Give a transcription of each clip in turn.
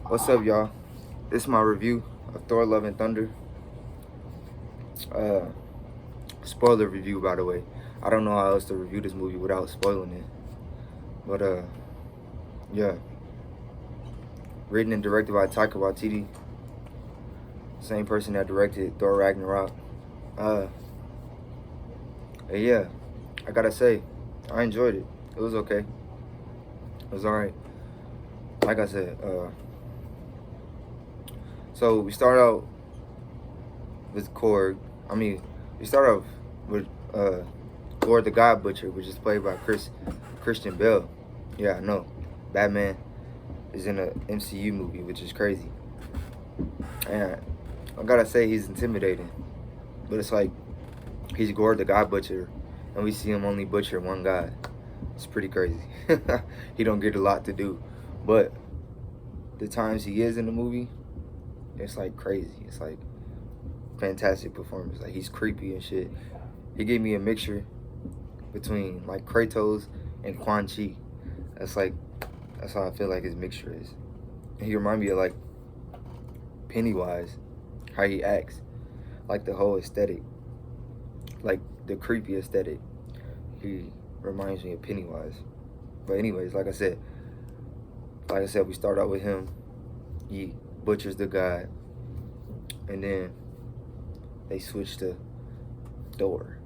What's up, y'all? This is my review of Thor: Love and Thunder. Uh, Spoiler review, by the way. I don't know how else to review this movie without spoiling it. But yeah. Written and directed by Taika Waititi, same person that directed Thor: Ragnarok. Uh, and yeah, I gotta say, I enjoyed it. It was okay. It was alright. Like I said, so we start out with Korg. We start off with Lord the God Butcher, which is played by Christian Bale. Yeah, I know. Batman is in a MCU movie, which is crazy. And I gotta say, he's intimidating. But it's like, he's Gord the God Butcher, and we see him only butcher one guy. It's pretty crazy. He don't get a lot to do. But the times he is in the movie, it's like crazy. It's like fantastic performance. Like, he's creepy and shit. He gave me a mixture between like Kratos and Quan Chi. That's how I feel like his mixture is. He remind me of like Pennywise, how he acts, like the whole aesthetic, like the creepy aesthetic. He reminds me of Pennywise. But anyways, like I said, we start out with him. He butchers the guy, and then they switch to Thor.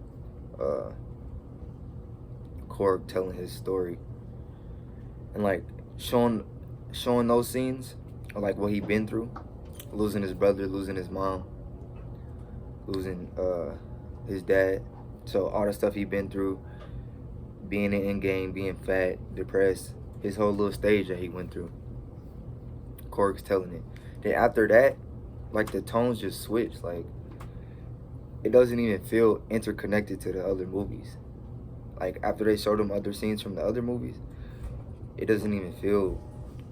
Korg telling his story, and like showing those scenes of like what he been through, losing his brother, losing his mom, losing his dad. So all the stuff he been through, being in Endgame, being fat, depressed, his whole little stage that he went through. Korg's telling it. Then after that, like the tones just switch. Like, it doesn't even feel interconnected to the other movies. Like, after they showed him other scenes from the other movies, it doesn't even feel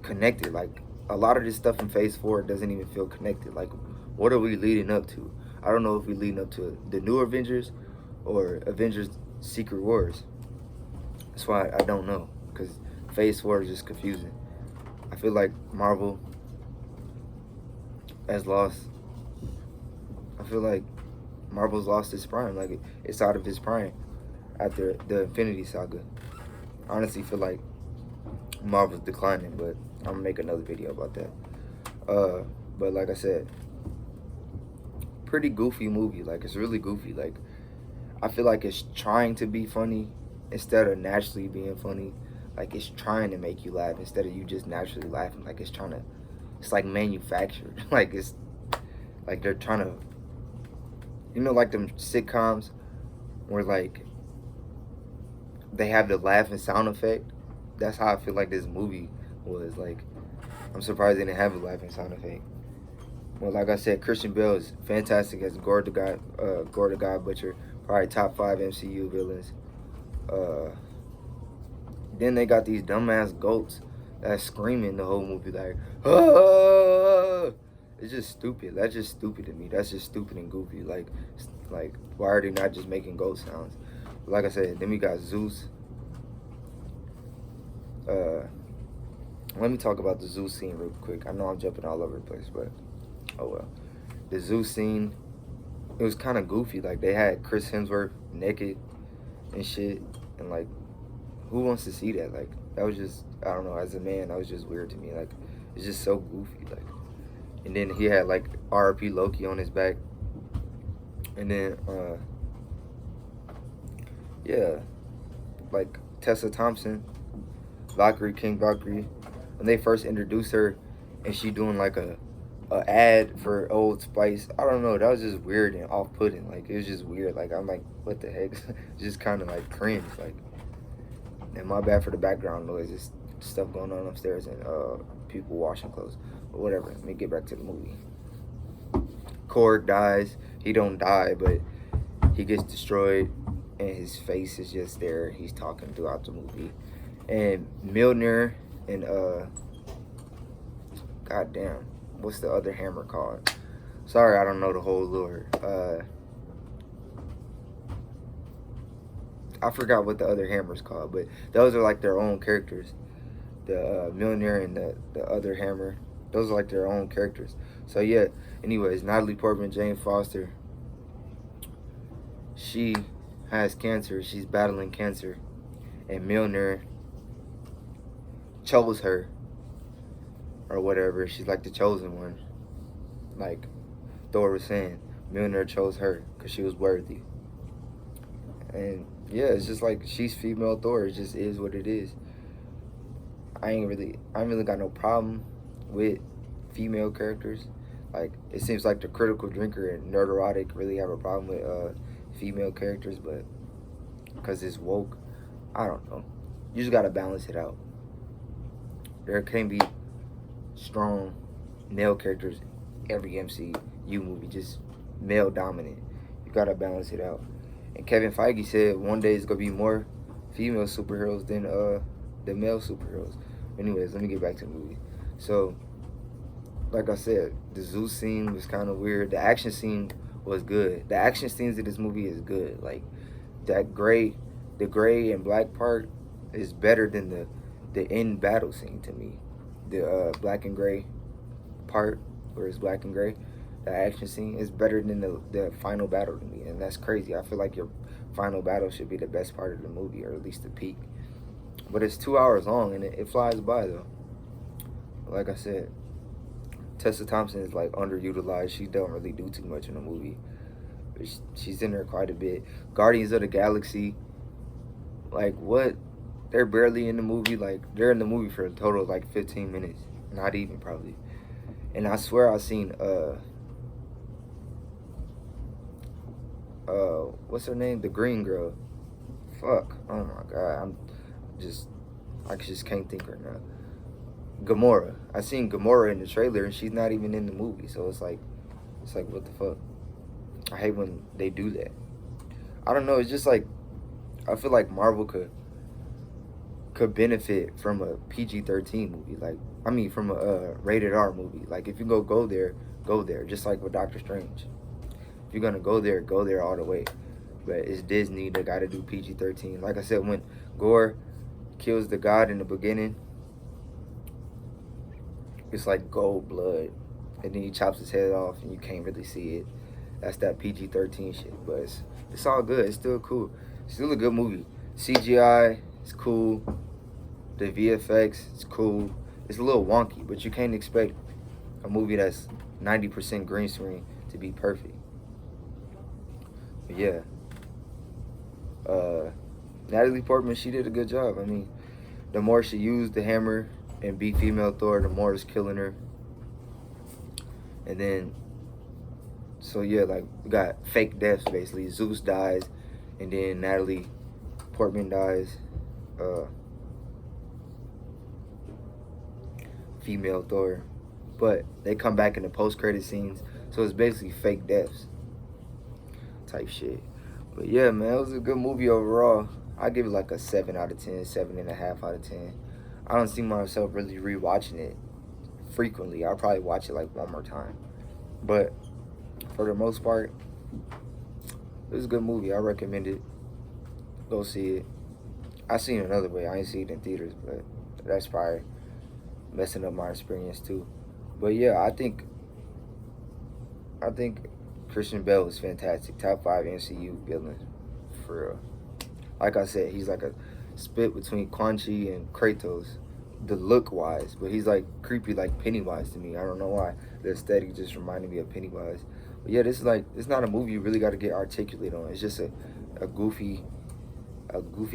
connected. Like, a lot of this stuff in Phase 4 doesn't even feel connected. Like, what are we leading up to? I don't know if we're leading up to the new Avengers or Avengers Secret Wars. That's why I don't know, because Phase 4 is just confusing. I feel like Marvel has lost. I feel like Marvel's lost its prime. Like, it's out of its prime after the Infinity Saga. I honestly feel like Marvel's declining, but I'm gonna make another video about that. But like I said, pretty goofy movie. Like, it's really goofy. Like, I feel like it's trying to be funny instead of naturally being funny. Like, it's trying to make you laugh instead of you just naturally laughing. Like, it's like manufactured. Like, it's like they're trying to, like them sitcoms where like they have the laughing sound effect. That's how I feel like this movie was. Like, I'm surprised they didn't have a laughing sound effect. Well, like I said, Christian Bale is fantastic as Gord the God Butcher, probably top 5 MCU villains. Then they got these dumbass goats that's screaming the whole movie like, ah! It's just stupid. That's just stupid to me. That's just stupid and goofy. Like, why are they not just making goat sounds? But like I said, then we got Zeus. Let me talk about the Zeus scene real quick. I know I'm jumping all over the place, but oh well. The Zeus scene, it was kind of goofy. Like, they had Chris Hemsworth naked and shit, and like, who wants to see that? Like, that was just, I don't know, as a man, that was just weird to me. Like, it's just so goofy. Like, and then he had like RP Loki on his back, and then yeah, like Tessa Thompson, King Valkyrie, when they first introduced her, and she doing like a ad for Old Spice. I don't know, that was just weird and off-putting. Like, it was just weird. Like, I'm like, what the heck? Just kind of like cringe. Like, and my bad for the background noise. Just stuff going on upstairs and people washing clothes. But whatever. Let me get back to the movie. Korg dies. He don't die, but he gets destroyed, and his face is just there. He's talking throughout the movie. And Mjolnir and goddamn, what's the other hammer called? Sorry, I don't know the whole lore. I forgot what the other hammer's called, but those are like their own characters. The Mjolnir and the other hammer. Those are like their own characters. So yeah. Anyways, Natalie Portman, Jane Foster. She has cancer. She's battling cancer, and Milner chose her or whatever. She's like the chosen one. Like Thor was saying, Milner chose her because she was worthy. And yeah, it's just like she's female Thor. It just is what it is. I ain't really got no problem with female characters. Like it seems like the Critical Drinker and Nerderotic really have a problem with female characters, but because it's woke, I don't know. You just gotta balance it out. There can be strong male characters in every MCU movie, just male dominant. You gotta balance it out. And Kevin Feige said one day it's gonna be more female superheroes than male superheroes. Anyways, let me get back to the movie. So, like I said, the zoo scene was kind of weird. The action scene was good. The action scenes of this movie is good. Like the gray and black part is better than the end battle scene to me. The black and gray part where it's black and gray, the action scene is better than the final battle to me, and that's crazy. I feel like your final battle should be the best part of the movie, or at least the peak. But it's 2 hours long, and it flies by though. Like I said, Tessa Thompson is like underutilized. She don't really do too much in the movie. But she's in there quite a bit. Guardians of the Galaxy, like what? They're barely in the movie. Like they're in the movie for a total of like 15 minutes, not even probably. And I swear I seen what's her name? The green girl. Fuck. Oh my god. I just can't think right now. Gamora. I seen Gamora in the trailer and she's not even in the movie. So it's like what the fuck? I hate when they do that. I don't know, it's just like I feel like Marvel could benefit from a PG-13 movie. Like I mean from a rated R movie. Like if you go there, just like with Doctor Strange. If you're gonna go there all the way. But it's Disney, they gotta do PG-13. Like I said, when Gore kills the god in the beginning, it's like gold blood, and then he chops his head off and you can't really see it. That's that PG-13 shit, but it's all good. It's still cool. It's still a good movie. CGI is cool. The VFX is cool. It's a little wonky, but you can't expect a movie that's 90% green screen to be perfect. But yeah, Natalie Portman, she did a good job. I mean, the more she used the hammer and beat female Thor, the more it's killing her. And then, so yeah, like we got fake deaths basically. Zeus dies, and then Natalie Portman dies. Female Thor, but they come back in the post-credit scenes, so it's basically fake deaths type shit. But yeah, man, it was a good movie overall. I give it like a 7 out of 10, 7.5 out of 10. I don't see myself really rewatching it frequently. I'll probably watch it like one more time. But for the most part, it was a good movie. I recommend it. Go see it. I seen it another way. I ain't seen it in theaters, but that's probably messing up my experience too. But yeah, I think Christian Bale is fantastic. Top 5 MCU villain for real. Like I said, he's like a split between Quan Chi and Kratos, the look wise, but he's like creepy like Pennywise to me. I don't know why. The aesthetic just reminded me of Pennywise. But yeah, this is like, it's not a movie you really got to get articulate on. It's just a goofy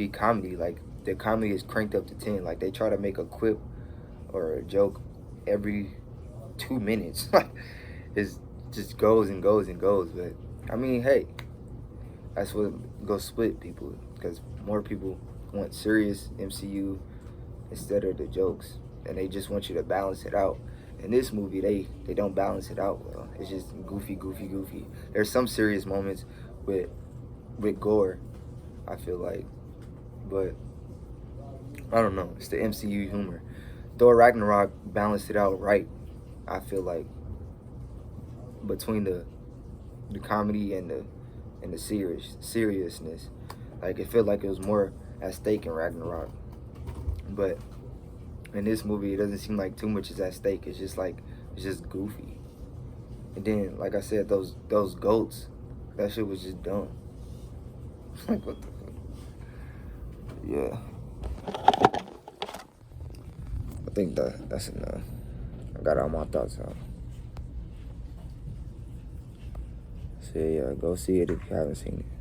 comedy. Like the comedy is cranked up to 10. Like they try to make a quip or a joke every 2 minutes. Like it just goes and goes and goes. But I mean, hey, that's what goes split people, because more people want serious MCU instead of the jokes, and they just want you to balance it out. In this movie, they don't balance it out well. It's just goofy. There's some serious moments with Gore, I feel like, but I don't know. It's the MCU humor. Thor Ragnarok balanced it out right, I feel like, between the comedy and the seriousness. Like it felt like it was more at stake in Ragnarok. But in this movie, it doesn't seem like too much is at stake. It's just like, it's just goofy. And then, like I said, those goats, that shit was just dumb. Like, what the fuck? Yeah. I think that's enough. I got all my thoughts out. So yeah, go see it if you haven't seen it.